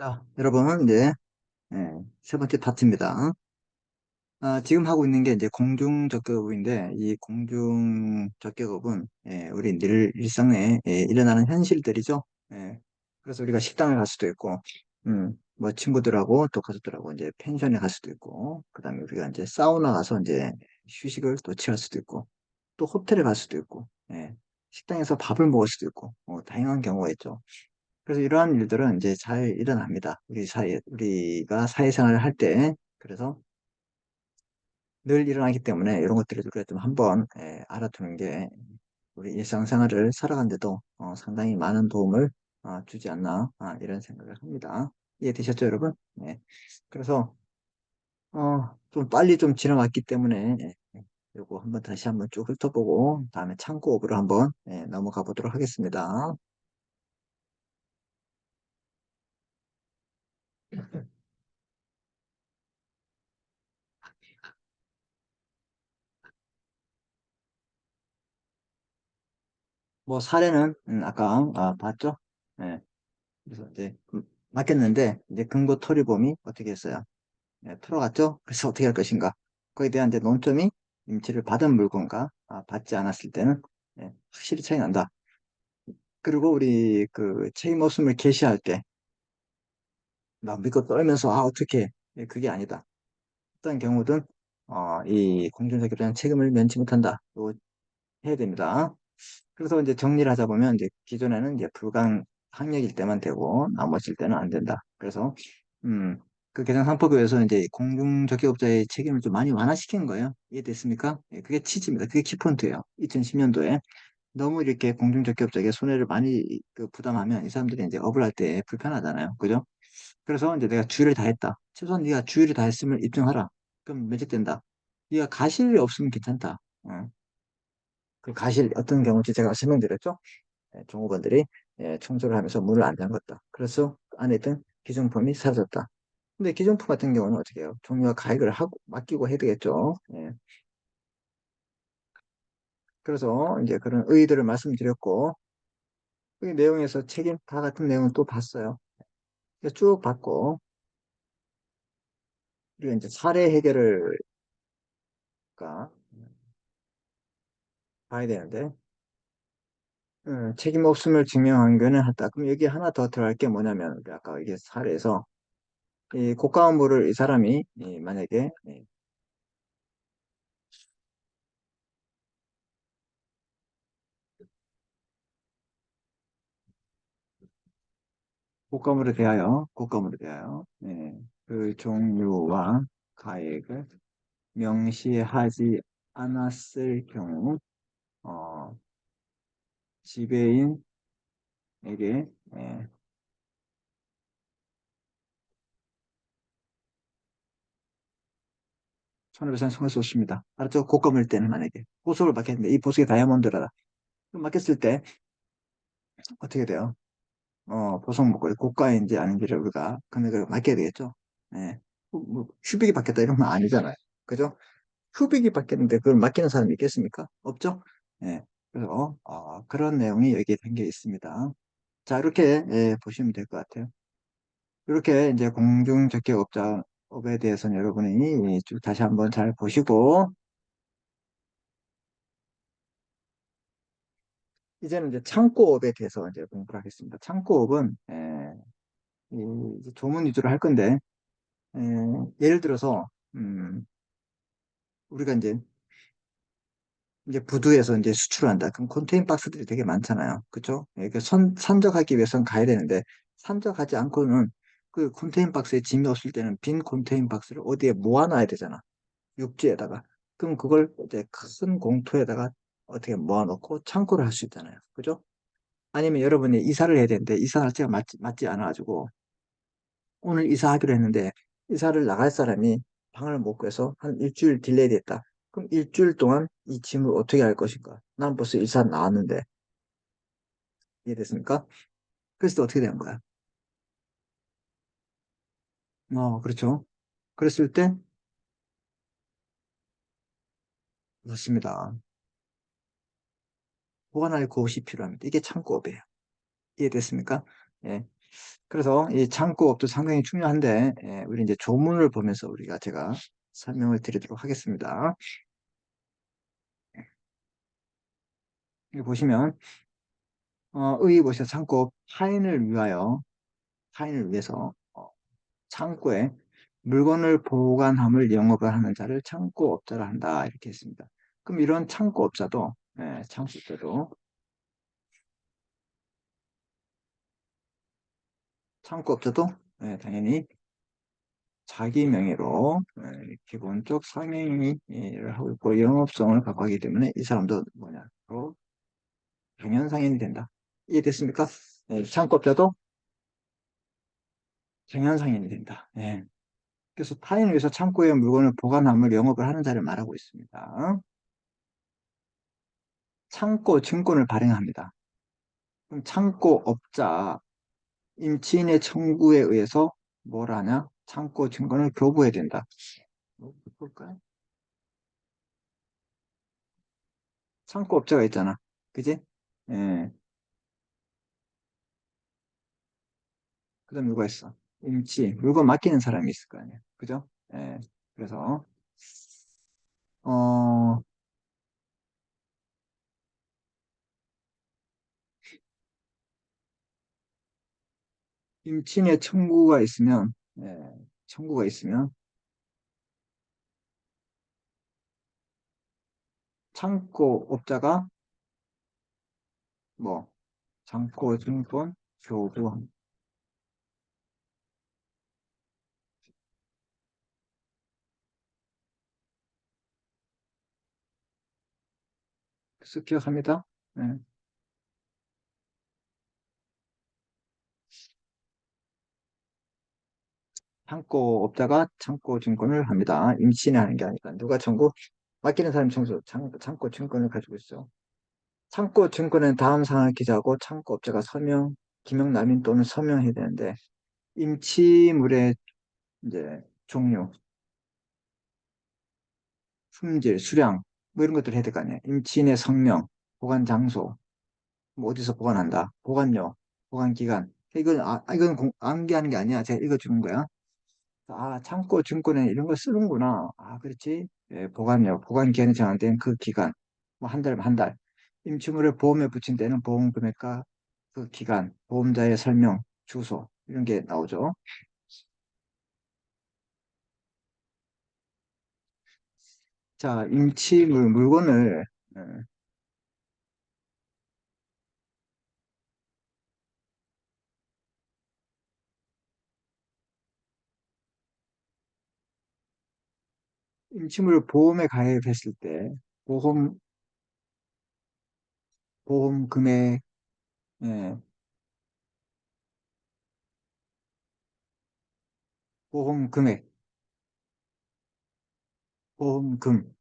자, 여러분, 이제, 세 번째 파트입니다. 지금 하고 있는 게 이제 공중적격업인데, 이 공중적격업은, 우리 늘 일상 내에 일어나는 현실들이죠. 그래서 우리가 식당을 갈 수도 있고, 뭐 친구들하고 또 가족들하고 이제 펜션에 갈 수도 있고, 그 다음에 우리가 이제 사우나 가서 이제 휴식을 또 취할 수도 있고, 또 호텔에 갈 수도 있고, 식당에서 밥을 먹을 수도 있고, 다양한 경우가 있죠. 그래서 이러한 일들은 이제 잘 일어납니다. 우리가 사회생활을 할 때. 그래서 늘 일어나기 때문에 이런 것들을 우리가 좀 한번 알아두는 게 우리 일상생활을 살아가는데도 상당히 많은 도움을 주지 않나 이런 생각을 합니다. 이해되셨죠, 여러분? 네. 그래서 좀 빨리 좀 지나갔기 때문에 요거 한번 다시 한번 쭉 훑어보고 다음에 참고업으로 한번 넘어가 보도록 하겠습니다. 뭐 사례는 아까 봤죠? 네. 그래서 이제 맡겼는데 이제 금고 토리범이 어떻게 했어요? 털어갔죠? 그래서 어떻게 할 것인가? 거기에 대한 이제 논점이 임치를 받은 물건과 받지 않았을 때는 확실히 차이 난다. 그리고 우리 그 책임 없음을 개시할 때 막 믿고 떨면서 어떻게 그게 아니다. 어떤 경우든 이 공정사기에 대한 책임을 면치 못한다. 이거 해야 됩니다. 그래서 이제 정리를 하자 보면 이제 기존에는 이제 불가항 학력일 때만 되고 나머질 때는 안 된다. 그래서 음, 그 개정 3법에 의해서 이제 공중적격업자의 책임을 좀 많이 완화시킨 거예요. 이해됐습니까? 그게 취지입니다. 그게 키포인트예요. 2010년도에 너무 이렇게 공중적격업자에게 손해를 많이 부담하면 이 사람들이 이제 업을 할 때 불편하잖아요. 그죠? 그래서 이제 내가 주의를 다했다. 최소한 네가 주의를 다했음을 입증하라. 그럼 면책된다. 네가 가실이 없으면 괜찮다. 그 가실 어떤 경우인지 제가 설명드렸죠? 종업원들이 청소를 하면서 문을 안 잠갔다. 그래서 안에 있던 기존품이 사라졌다. 근데 기존품 같은 경우는 어떻게 해요? 종류와 가액을 하고 맡기고 해야 되겠죠. 그래서 이제 그런 의의들을 말씀드렸고 그 내용에서 책임 다 같은 내용은 또 봤어요. 쭉 봤고 우리가 이제 사례 해결을 가 봐야 되는데 책임 없음을 증명한 거는 하다. 그럼 여기 하나 더 들어갈 게 뭐냐면 우리 아까 이게 사례에서 이 고가 업무를 이 사람이 만약에 국가물에 대하여, 그 종류와 가액을 명시하지 않았을 경우, 어, 지배인에게, 예, 손해배상 청구할 수 없습니다. 알았죠? 국가물 때는 만약에 보석을 맡겼는데 이 보석이 다이아몬드라다. 그럼 맡겼을 때 어떻게 돼요? 보석 목걸이 고가인지 아닌지를 우리가 금액을 맡겨야 되겠죠? 예. 뭐, 휴빅이 받겠다 이런 건 아니잖아요. 그죠? 휴빅이 받겠는데 그걸 맡기는 사람이 있겠습니까? 없죠? 예. 그래서 그런 내용이 여기에 담겨 있습니다. 자, 이렇게 보시면 될 것 같아요. 이렇게 이제 공중적격업자업에 대해서는 여러분이 쭉 다시 한번 잘 보시고 이제는 이제 창고업에 대해서 이제 공부를 하겠습니다. 창고업은 이제 조문 위주로 할 건데 에, 예를 들어서 우리가 이제 부두에서 이제 수출을 한다. 그럼 컨테인 박스들이 되게 많잖아요. 그쵸? 그 산적하기 위해서는 가야 되는데, 산적하지 않고는 그 컨테인 박스에 짐이 없을 때는 빈 컨테인 박스를 어디에 모아놔야 되잖아. 육지에다가. 그럼 그걸 이제 큰 공터에다가 어떻게 모아놓고 창고를 할 수 있잖아요. 그죠? 아니면 여러분이 이사를 해야 되는데, 이사 날짜가 맞지 않아가지고, 오늘 이사하기로 했는데, 이사를 나갈 사람이 방을 못 구해서 한 일주일 딜레이 됐다. 그럼 일주일 동안 이 짐을 어떻게 할 것인가? 난 벌써 이사 나왔는데, 이해됐습니까? 그래서 어떻게 되는 거야? 그렇죠. 그랬을 때, 맞습니다. 보관할 곳이 필요합니다. 이게 창고업이에요. 이해됐습니까? 예. 그래서 이 창고업도 상당히 중요한데, 우리 이제 조문을 보면서 제가 설명을 드리도록 하겠습니다. 여기 보시면, 여기 보시면 창고업 타인을 위해서, 창고에 물건을 보관함을 영업을 하는 자를 창고업자라 한다. 이렇게 했습니다. 그럼 이런 창고업자도 당연히 자기 명의로 기본적 상행을 하고 있고 영업성을 갖고 하기 때문에 이 사람도 뭐냐, 또 경영상인이 된다. 이해됐습니까? 창고업자도 경영상인이 된다. 그래서 타인을 위해서 창고에 물건을 보관함을 영업을 하는 자를 말하고 있습니다. 창고 증권을 발행합니다. 그럼 창고업자 임치인의 청구에 의해서 뭘 하냐? 창고 증권을 교부해야 된다. 볼까요? 창고업자가 있잖아. 그지? 예. 그 다음 누가 있어? 물건 맡기는 사람이 있을 거 아니야. 그죠? 예. 그래서, 어, 임친의 청구가 있으면, 창고업자가 뭐, 창고 증권 교부, 그래서 기억합니다. 예. 창고업자가 창고 증권을 합니다. 임친이 하는 게 아니라 누가 맡기는 사람이 창고 증권을 가지고 있어. 창고 증권은 다음 사항을 기재하고 창고업자가 기명 남인 또는 서명해야 되는데 임치물의 이제 종류, 품질, 수량 뭐 이런 것들 해야 될 거 아니에요. 임치인의 성명, 보관 장소, 뭐 어디서 보관한다, 보관료, 보관 기간. 이건 암기하는 게 아니야. 제가 읽어주는 거야. 창고 증권에 이런 거 쓰는구나. 그렇지. 보관료, 보관 기한이 정한된 그 기간, 뭐 한 달면 한 달. 임치물을 보험에 붙인 때는 보험 금액과 그 기간, 보험자의 설명, 주소 이런 게 나오죠. 자, 물건을 어, 임시물 보험에 가입했을 때 보험 보험 금액, 예, 보험 금액, 보험금,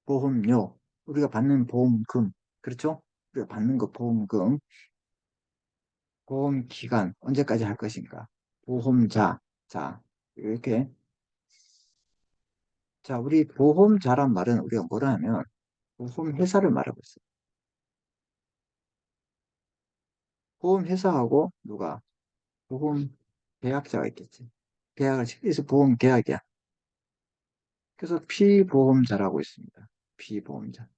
보험료, 우리가 받는 보험금, 그렇죠? 우리가 받는 거 보험금, 보험 기간 언제까지 할 것인가? 보험자, 자 이렇게 우리 보험자란 말은 우리가 뭐라 하면 보험회사를 말하고 있어요. 보험회사하고 보험 계약자가 있겠지. 그래서 보험 계약이야. 그래서 피보험자라고 있습니다. 피보험자.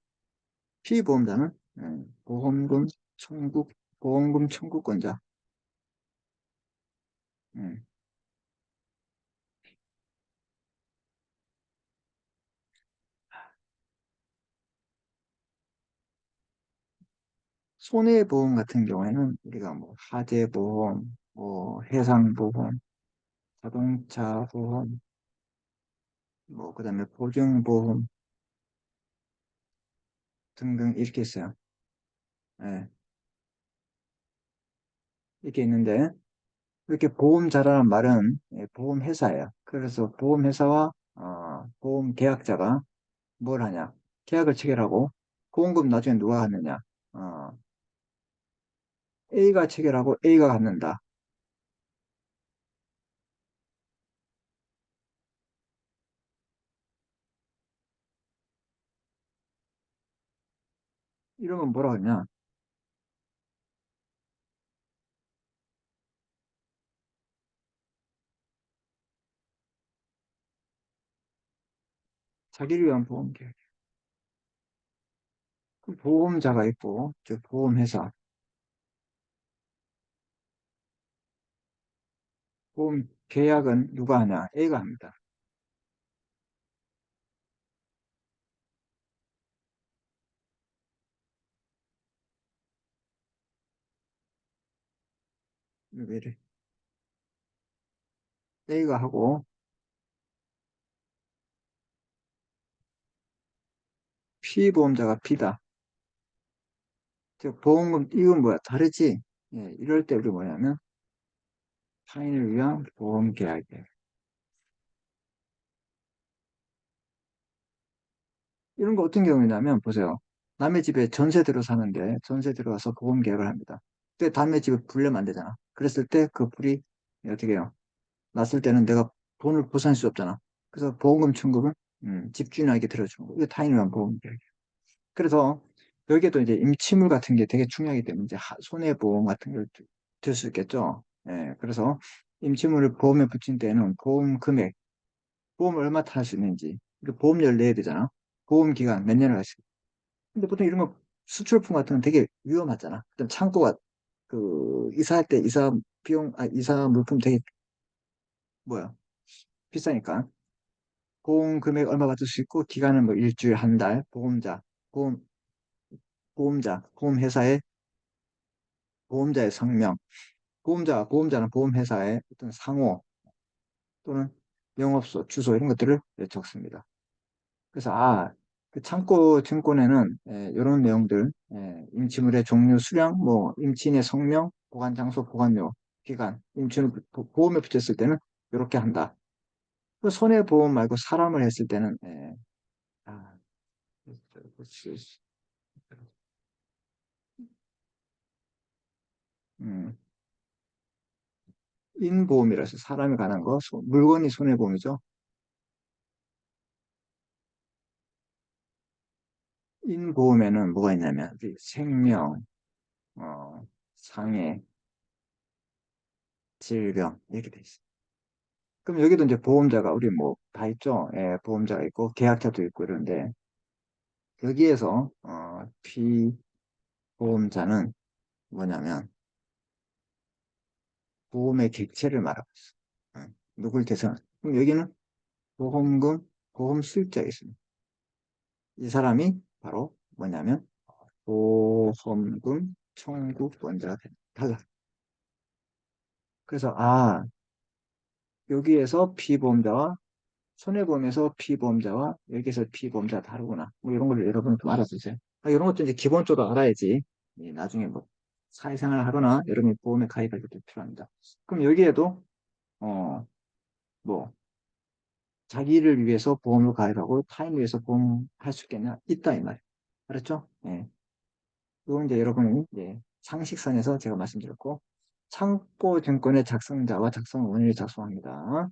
피보험자는 보험금 청구, 보험금 청구권자. 음, 손해보험 같은 경우에는 우리가 뭐 화재보험, 뭐 해상보험, 자동차 보험, 뭐 그다음에 보증보험 등등 이렇게 있어요. 예, 이렇게 있는데 이렇게 보험자라는 말은 보험회사예요. 그래서 보험회사와 보험 계약자가 뭘 하냐? 계약을 체결하고 보험금 나중에 누가 갖느냐? 어, A가 체결하고 A가 갖는다. 이러면 뭐라 하냐? 자기를 위한 보험 계약. 그 보험자가 있고, 저 보험회사. 보험 계약은 누가 하냐? A가 합니다. 왜 이래? A가 하고, 피보험자가 B다. 즉, 보험금, 이건 뭐야? 다르지? 예, 이럴 때 우리 뭐냐면, 타인을 위한 보험 계약이에요. 이런 거 어떤 경우냐면, 보세요. 남의 집에 전세 들어 사는데, 전세 들어가서 보험 계약을 합니다. 근데 남의 집에 불려면 안 되잖아. 그랬을 때 그 불이 어떻게 해요? 났을 때는 내가 돈을 보상할 수 없잖아. 그래서 보험금 청구를 집주인에게 들어주는 거. 이게 타인을 위한 보험 계약이에요. 그래서 여기에도 이제 임치물 같은 게 되게 중요하기 때문에 이제 손해보험 같은 걸 들 수 있겠죠. 예, 그래서 임치물을 보험에 붙인 때는 보험 금액, 보험을 얼마 탈 수 있는지, 그리고 보험료를 내야 되잖아. 보험 기간 몇 년을 할수 근데 보통 이런 거 수출품 같은 건 되게 위험하잖아. 그다음 창고가 그 이사할 때 이사 비용, 이사 물품 되게 뭐야 비싸니까 보험 금액 얼마 받을 수 있고 기간은 뭐 일주일, 한 달, 보험 보험회사의 보험자의 성명, 보험자는 보험회사의 어떤 상호 또는 영업소, 주소 이런 것들을 적습니다. 그래서 그 창고 증권에는 이런 내용들, 임치물의 종류, 수량, 뭐 임치인의 성명, 보관 장소, 보관료, 기간, 임치물 보험에 붙였을 때는 이렇게 한다. 그 손해보험 말고 사람을 했을 때는 아, 음, 인보험이라서 사람이 관한 거, 물건이 손해보험이죠. 인보험에는 뭐가 있냐면 생명, 상해, 질병 이렇게 돼 있어요. 그럼 여기도 이제 보험자가 우리 뭐 다 있죠. 예, 보험자가 있고 계약자도 있고 이런데 여기에서 피보험자는 뭐냐면 보험의 객체를 말하고 있어. 누굴 대상? 그럼 여기는 보험금, 보험 수입자가 있습니다. 이 사람이 바로 뭐냐면 보험금 청구권자가 됩니다. 달라. 그래서 여기에서 피보험자와 손해보험에서 피보험자와 여기서 피보험자 다르구나. 뭐 이런 걸 여러분 좀 알아두세요. 이런 것도 이제 기본적으로 알아야지. 나중에 뭐 사회생활 하거나 여러분이 보험에 가입할 때도 필요합니다. 그럼 여기에도 어, 뭐 자기를 위해서 보험을 가입하고 타인을 위해서 보험할 수 있겠냐? 있다 이 말이에요. 알았죠? 예. 이건 이제 여러분이 이제 상식선에서 제가 말씀드렸고 창고증권의 작성자와 작성원인을 작성합니다.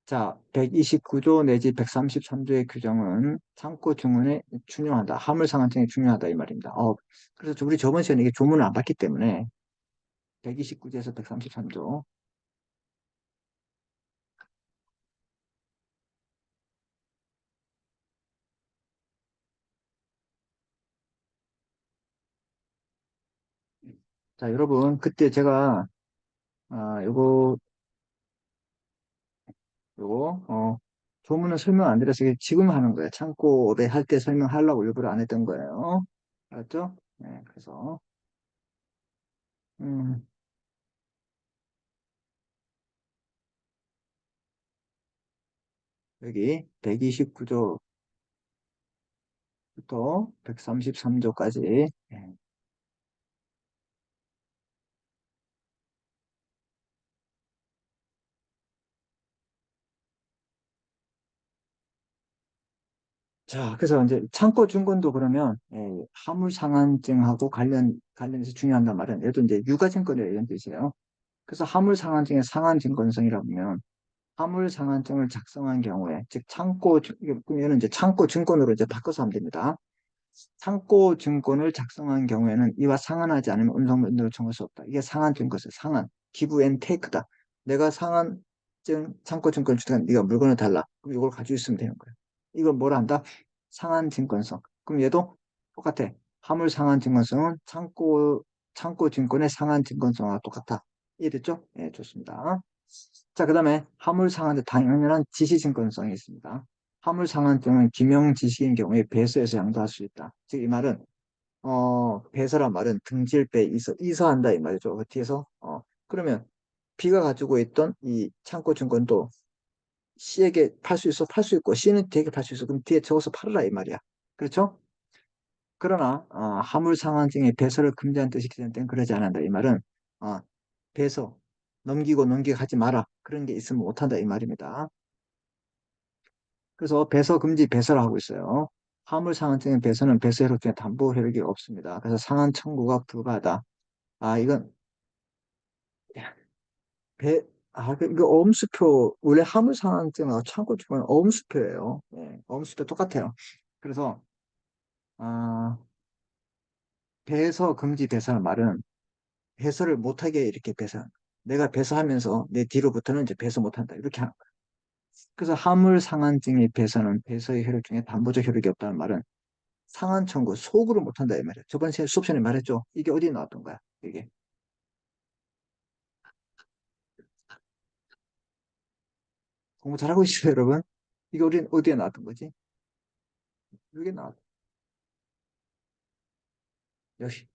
자, 129조 내지 133조의 규정은 창고 증언에 중요하다. 화물상한증에 중요하다 이 말입니다. 그래서 우리 저번 시간에 이게 조문을 안 봤기 때문에 129조에서 133조. 자, 여러분 그때 제가 요거 조문은 설명 안 드려서 이게 지금 하는 거예요. 창고에 할 때 설명하려고 일부러 안 했던 거예요. 알았죠? 네, 그래서 음, 여기 129조부터 133조까지 자, 그래서 이제 창고 증권도 그러면 화물 상한증하고 관련해서 중요한단 말은 얘도 이제 유가증권이라 이런 뜻이에요. 그래서 화물 상한증의 상한 증권성이라고 하면 화물 상한증을 작성한 경우에 즉 그럼 얘는 이제 창고 증권으로 이제 바꿔서 하면 됩니다. 창고 증권을 작성한 경우에는 이와 상한하지 않으면 운송면허를 청구할 수 없다. 이게 상한 증권이에요. 상한 기브 앤 테이크다. 내가 상한증 창고 증권을 주니까 네가 물건을 달라. 그럼 이걸 가지고 있으면 되는 거예요. 이걸 뭐라 한다? 상한증권성. 그럼 얘도 똑같아. 화물 상한증권성은 창고 증권의 상한증권성과 똑같아. 이해됐죠? 예, 좋습니다. 자, 그 다음에 화물 상한제 당연한 지시증권성이 있습니다. 화물 상한증은 기명 지시인 경우에 배수에서 양도할 수 있다. 즉, 이 말은 배서란 말은 등질 배 이서한다 이 말이죠. 그 뒤에서 그러면 B가 가지고 있던 이 창고 증권도 C에게 팔 수 있어 팔 수 있고 C는 D에게 팔 수 있어 그럼 뒤에 적어서 팔으라 이 말이야. 그렇죠? 그러나 화물 상환증의 배서를 금지한 뜻이 기재된 때는 그러지 않는다 이 말은 어, 배서 넘기고 하지 마라 그런 게 있으면 못한다 이 말입니다. 그래서 배서 금지 배서를 하고 있어요. 화물 상환증의 배서는 배서 효력 중에 담보 효력이 없습니다. 그래서 상환 청구가 불가하다. 이건 배, 이거 어음수표, 원래 화물상황증하고 창고증은 어음수표예요. 예, 어음수표 똑같아요. 그래서, 아, 배서 금지 배서는 말은 배서를 못하게 이렇게 배서, 내가 배서하면서 내 뒤로부터는 이제 배서 못한다. 이렇게 하는 거예요. 그래서 화물상환증의 배서는 배서의 효력 중에 담보적 효력이 없다는 말은 상환 청구, 속으로 못한다. 이 말이에요. 저번 수업 시간에 말했죠. 이게 어디에 나왔던 거야? 이게. 공부 잘하고 있어요, 여러분? 이게 우리 어디에 나왔던 거지? 여기 나왔, 역시.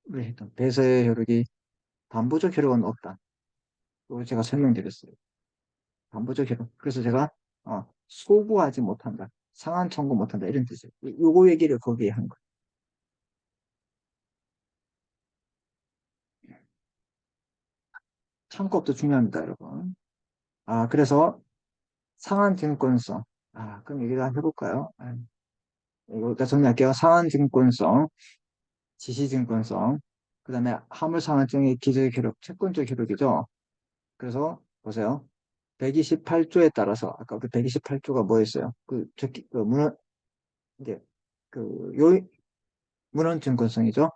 우리 했던 배서의 효력이 담보적 효력은 없다. 그걸 제가 설명드렸어요. 담보적 효력. 그래서 제가 소구하지 못한다. 상한 청구 못한다. 이런 뜻이에요. 요거 얘기를 거기에 한 거예요. 참고업도 중요합니다, 여러분. 그래서 상한증권성. 그럼 얘기를 한번 해볼까요? 이거 일단 정리할게요. 상한증권성, 지시증권성, 그 다음에 화물상환증의 기재적 효력, 채권적 효력이죠. 그래서 보세요. 128조에 따라서 아까 그 128조가 뭐였어요? 그 이제 요 문헌증권성이죠.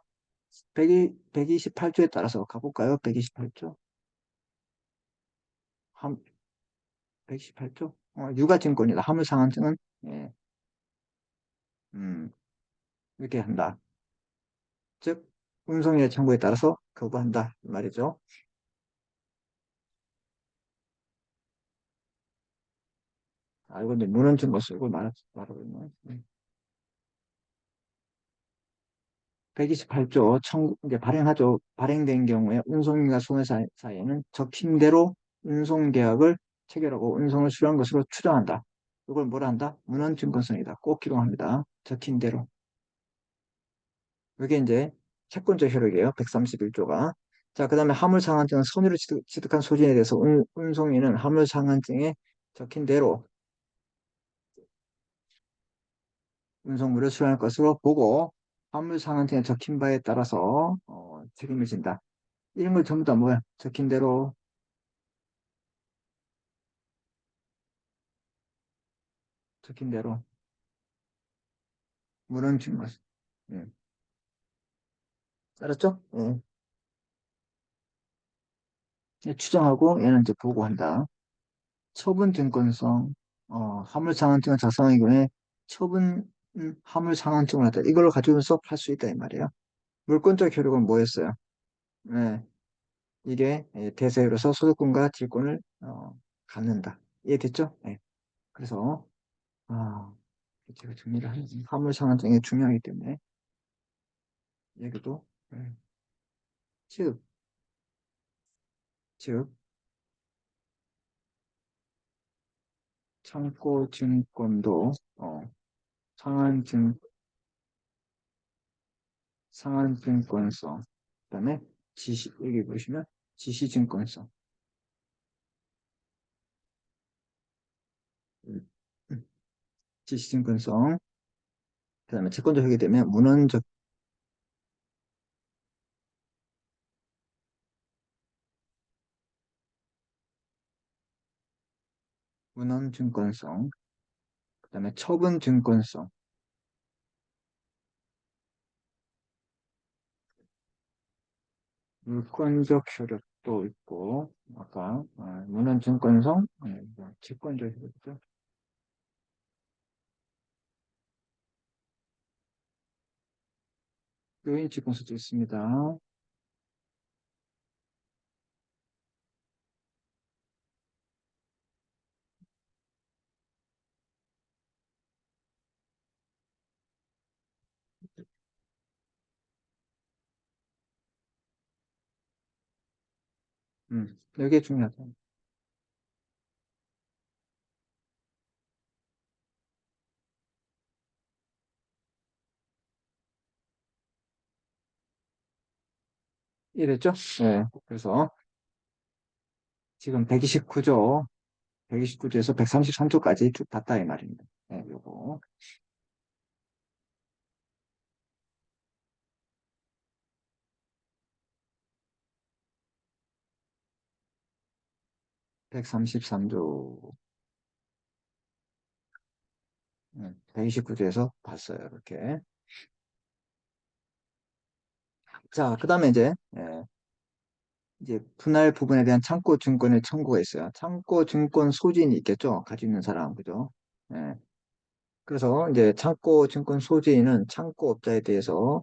128조에 따라서 가볼까요? 128조. 한 128조. 유가증권이다. 화물상환증은 예, 음, 이렇게 한다. 즉 운송의 청구에 따라서 거부한다 이 말이죠. 이건 이제 문헌증권성 이걸 말하고 있네. 128조 이제 발행하죠. 발행된 경우에 운송인과 소매사 사이에는 적힌 대로 운송계약을 체결하고 운송을 수료한 것으로 추정한다. 이걸 뭐라 한다? 문헌증권성이다. 꼭 기록합니다. 적힌 대로. 이게 이제 채권적 효력이에요. 131조가. 자, 그 다음에 화물상환증은 선의로 취득한 소진에 대해서 운송인은 화물상환증에 적힌 대로 운송물을 수령할 것으로 보고 화물상환증에 적힌 바에 따라서 책임을 진다. 이런 걸 전부 다 뭐야? 적힌 대로, 적힌 대로 물은 것. 예. 알았죠? 예. 추정하고 얘는 이제 보고한다. 처분증권성, 화물상환증을 작성하기 전에 화물상환증을 하다. 이걸 가지고 수업할 수 있다 이 말이에요. 물권적 효력은 뭐였어요? 네, 이게 대세로서 소유권과 질권을 갖는다. 이해됐죠? 네. 그래서 제가 정리를 하는 화물상환증이 중요하기 때문에 여기도 즉, 즉 창고증권도 상한증 상한증권성 그다음에 여기 보시면 지시증권성 음, 음, 지시증권성 그다음에 채권적 하게 되면 문헌증권성 그다음에 처분증권성 물권적 효력도 있고 아까 문헌증권성 채권적 효력이죠. 요인 직공수도 있습니다. 이게 중요하다. 이랬죠? 네. 그래서 지금 129조, 129조에서 133조까지 쭉 봤다 이 말입니다. 네, 요거. 133조, 129조에서 봤어요. 이렇게. 자, 그 다음에 이제 분할 부분에 대한 창고 증권의 청구가 있어요. 창고 증권 소진이 있겠죠? 가지고 있는 사람, 그죠? 예. 그래서 이제 창고 증권 소지인은 창고업자에 대해서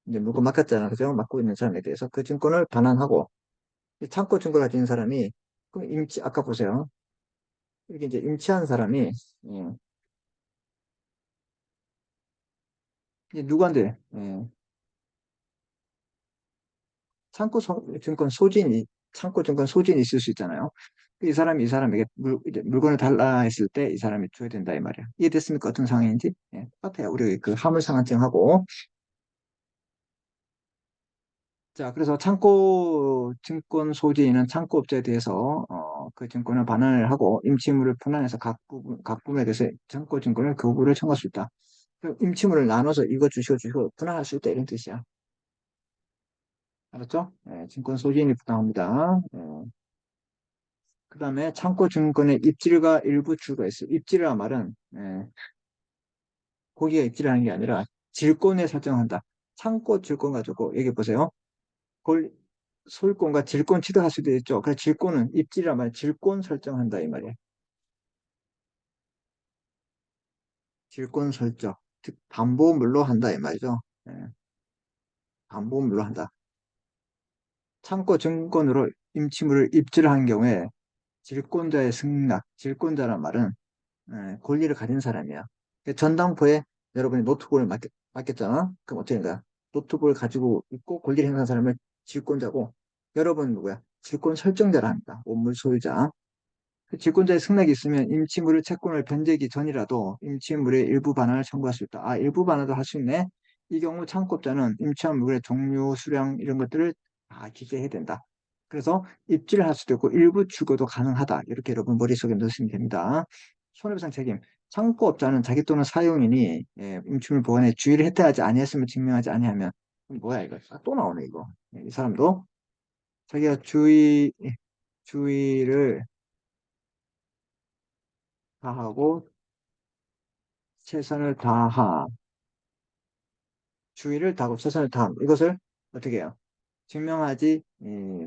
이제 물건 맡겼잖아, 그죠? 맡고 있는 사람에 대해서 그 증권을 반환하고 이 창고 증권을 가지고 있는 사람이 그럼 아까 보세요. 이렇게 이제 임치한 사람이 이제 누구한테 증권 소진이 창고 증권 소진이 있을 수 있잖아요. 이 사람이 이 사람에게 이제 물건을 달라 했을 때 이 사람이 줘야 된다 이 말이야. 이해됐습니까? 어떤 상황인지? 예, 똑같아요. 우리 그 화물상환증하고 자, 그래서 창고 증권 소지인은 창고업자에 대해서 그 증권을 반환을 하고 임치물을 분할해서 각 부분에 대해서 창고 증권을 교부를 청구할 수 있다. 그럼 임치물을 나눠서 이거 주시고 분할할 수 있다 이런 뜻이야. 알았죠? 예, 증권 소지인이 부담합니다. 그다음에 창고 증권의 입질과 일부 출가 있어요. 입질이란 말은 고기가 입질하는 게 아니라 질권에 설정한다. 창고 질권 가지고 여기 보세요. 소유권과 질권 취득할 수도 있죠. 그래서 질권은 입지란 말이야. 질권 설정한다 이 말이야. 질권 설정, 즉 담보물로 한다 이 말이죠. 예, 담보물로 한다. 창고 증권으로 임치물을 입질한 경우에 질권자의 승낙, 질권자란 말은 권리를 가진 사람이야. 전당포에 여러분이 노트북을 맡겼잖아. 그럼 어떻게 된가? 노트북을 가지고 있고 권리를 행사한 사람을 질권자고 여러분은 누구야? 질권 설정자라 합니다. 원물 소유자. 그 질권자의 승낙이 있으면 임치물의 채권을 변제기 전이라도 임치물의 일부 반환을 청구할 수 있다. 아, 일부 반환도 할 수 있네. 이 경우 창고업자는 임치한 물건의 종류, 수량 이런 것들을 다 기재해야 된다. 그래서 입질을 할 수도 있고 일부 출고도 가능하다. 이렇게 여러분 머릿속에 넣으시면 됩니다. 손해배상 책임. 창고업자는 자기 또는 사용인이 임치물 보관에 주의를 해태하지 아니했음을 증명하지 아니하면 뭐야 이거? 아, 또 나오네 이거. 이 사람도 자기가 주의를 다하고 최선을 다함, 주의를 다하고 최선을 다함. 이것을 어떻게 해요? 증명하지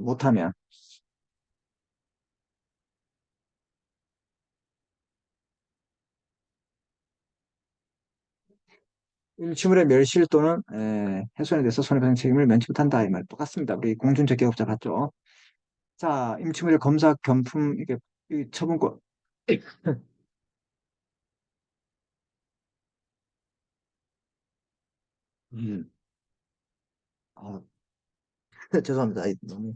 못하면 침물의 멸실 또는 훼손에 대해서 손해배상 책임을 면치 못한다. 이 말 똑같습니다. 우리 공준적격자 봤죠? 자, 임침물의 검사 겸품 이게 처분권. 음, 어, 죄송합니다. 너무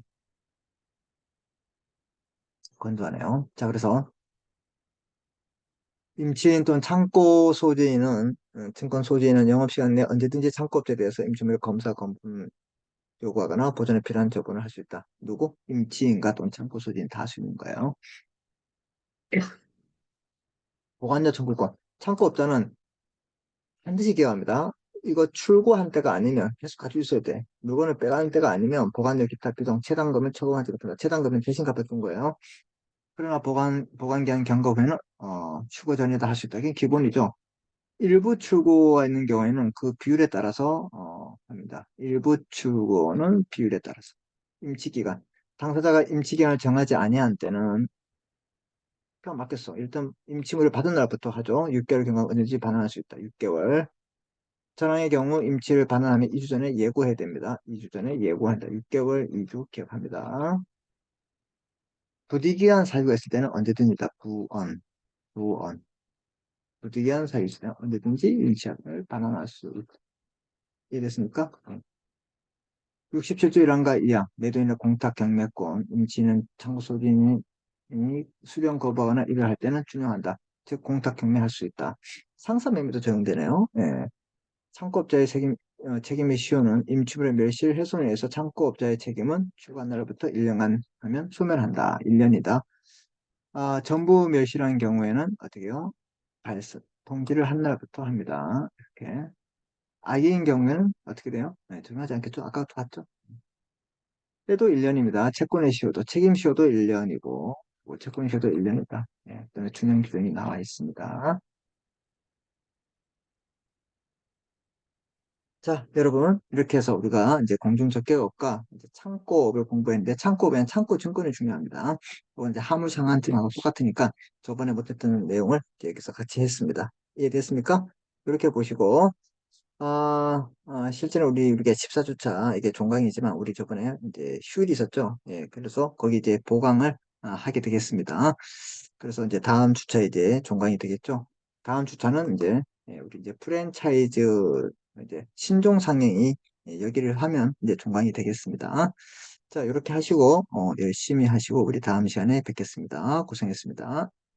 건조하네요. 자, 그래서 임치인 또는 창고 소지인은 증권 소지인은 영업시간 내 언제든지 창고업체에 대해서 임침물의 검사 검품 요구하거나 보존에 필요한 조건을 할 수 있다. 누구? 임치인과 또는 창고 소지인 다 할 수 있는 거예요. 보관료 청구권. 창고업자는 반드시 기여합니다. 이거 출고한 때가 아니면 계속 가지고 있어야 돼. 물건을 빼가는 때가 아니면 보관료 기타 비용 체당금을 처분하지 못한다. 체당금은 대신 갚아준 거예요. 그러나 보관기한 경과 후에는 출고 전이다 할 수 있다. 이게 기본이죠. 일부 출고가 있는 경우에는 그 비율에 따라서 합니다. 일부 출고는 비율에 따라서. 임치기간. 당사자가 임치기간을 정하지 아니한 때는 그냥 맡겼어. 일단 임치물을 받은 날부터 하죠. 6개월 경과 언제든지 반환할 수 있다. 6개월. 전항의 경우 임치를 반환하면 2주 전에 예고해야 됩니다. 2주 전에 예고한다. 6개월, 2주 기억합니다. 부득이한 사유가 있을 때는 언제든지다. 부언, 부언. 부득이한 사유가 있을 때는 언제든지 임치약을 반환할 수 있다. 이해됐습니까? 67조 1항과 2항, 매도인의 공탁 경매권, 임치는 창고 소진이 수령 거부하거나 이를 할 때는 준용한다. 즉 공탁 경매할 수 있다. 상사 매매도 적용되네요. 예. 창고업자의 책임의 시효는 임치물의 멸실 훼손에 의해서 창고업자의 책임은 출고한 날로부터 1년간 하면 소멸한다. 1년이다. 아, 전부 멸실한 경우에는 어떻게 해요? 통지를 한 날부터 합니다. 이렇게. 아기인 경우에는 어떻게 돼요? 네, 적용하지 않겠죠? 아까도 봤죠? 때도 1년입니다. 채권의 시효도, 책임 시효도 1년이고, 채권 시효도 1년이다. 예, 그다음에 준용 규정이 나와 있습니다. 자, 여러분, 이렇게 해서 우리가 이제 공중적계업과 이제 창고업을 공부했는데, 창고업에는 창고 증권이 중요합니다. 이건 이제 화물상한팀하고 똑같으니까 저번에 못했던 내용을 이제 여기서 같이 했습니다. 이해됐습니까? 이렇게 보시고, 실제는 우리가 14주차, 이게 종강이지만, 우리 저번에 이제 휴일이 있었죠. 예, 그래서 거기 이제 보강을 하게 되겠습니다. 그래서 이제 다음 주차 이제 종강이 되겠죠. 다음 주차는 이제, 예, 우리 이제 프랜차이즈, 이제 신종 상행이 여기를 하면 이제 종강이 되겠습니다. 자, 이렇게 하시고, 열심히 하시고, 우리 다음 시간에 뵙겠습니다. 고생했습니다.